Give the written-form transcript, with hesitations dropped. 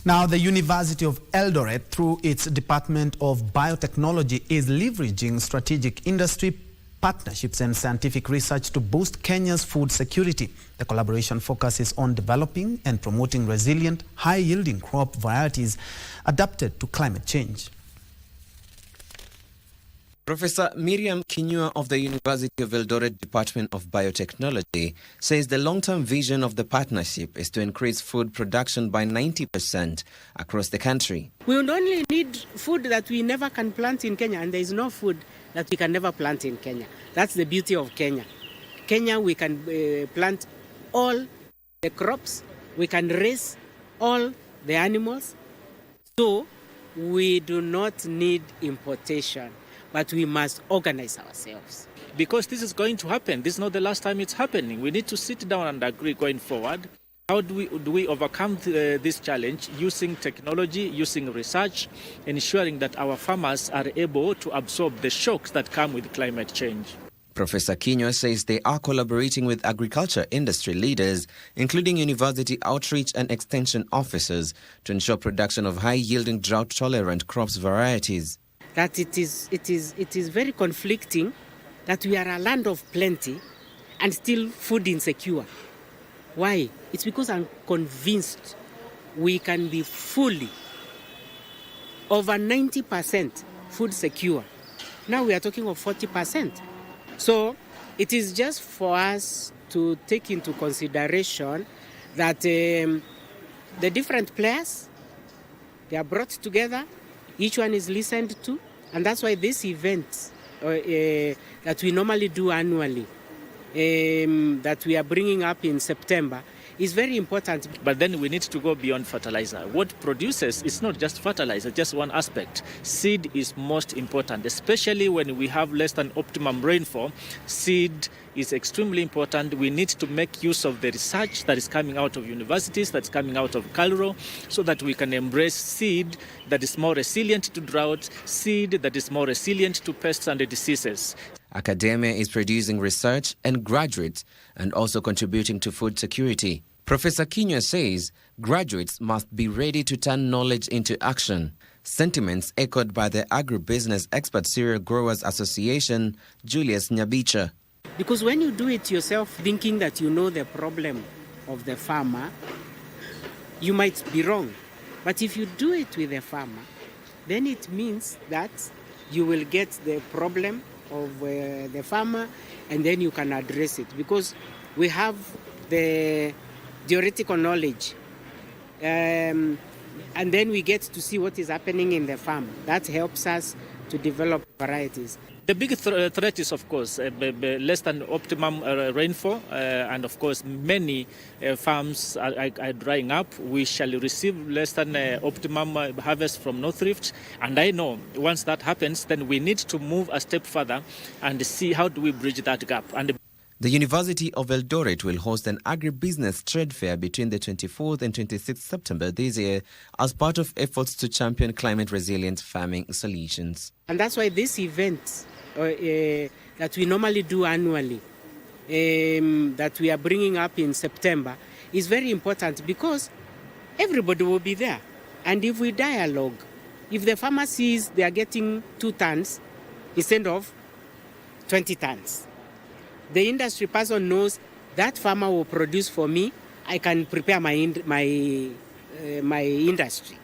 Now, the University of Eldoret, through its Department of Biotechnology, is leveraging strategic industry partnerships and scientific research to boost Kenya's food security. The collaboration focuses on developing and promoting resilient, high-yielding crop varieties adapted to climate change. Professor Miriam Kinyua of the University of Eldoret Department of Biotechnology says the long-term vision of the partnership is to increase food production by 90% across the country. We would only need food that we never can plant in Kenya, and there is no food that we can never plant in Kenya. That's the beauty of Kenya. Kenya, we can plant all the crops, we can raise all the animals, so we do not need importation. But we must organize ourselves. Because this is going to happen. This is not the last time it's happening. We need to sit down and agree going forward. How do we overcome this challenge using technology, using research, ensuring that our farmers are able to absorb the shocks that come with climate change. Professor Kinyua says they are collaborating with agriculture industry leaders, including university outreach and extension officers, to ensure production of high-yielding drought-tolerant crops varieties. That it is very conflicting that we are a land of plenty and still food insecure. Why? It's because I'm convinced we can be fully over 90% food secure. Now we are talking of 40%. So it is just for us to take into consideration that the different players, they are brought together. Each one is listened to, and that's why this event that we normally do annually, that we are bringing up in September, is very important. But then we need to go beyond fertilizer. What produces is not just fertilizer, just one aspect. Seed is most important, especially when we have less than optimum rainfall. Seed is extremely important. We need to make use of the research that is coming out of universities, that's coming out of Cairo, so that we can embrace seed that is more resilient to drought, seed that is more resilient to pests and diseases. Academia is producing research and graduates and also contributing to food security. Professor Kinyua says graduates must be ready to turn knowledge into action. Sentiments echoed by the Agribusiness Expert Cereal Growers Association, Julius Nyabicha. Because when you do it yourself, thinking that you know the problem of the farmer, you might be wrong. But if you do it with the farmer, then it means that you will get the problem of the farmer, and then you can address it, because we have the theoretical knowledge, and then we get to see what is happening in the farm. That helps us to develop varieties. The big threat is, of course, less than optimum rainfall, and of course many farms are drying up. We shall receive less than optimum harvest from North Rift, and I know once that happens, then we need to move a step further and see how do we bridge that gap. And the University of Eldoret will host an agribusiness trade fair between the 24th and 26th September this year as part of efforts to champion climate-resilient farming solutions. And that's why this event that we normally do annually, that we are bringing up in September, is very important, because everybody will be there. And if we dialogue, if the farmer sees they are getting 2 tons instead of 20 tons, the industry person knows that farmer will produce for me. I can prepare my industry.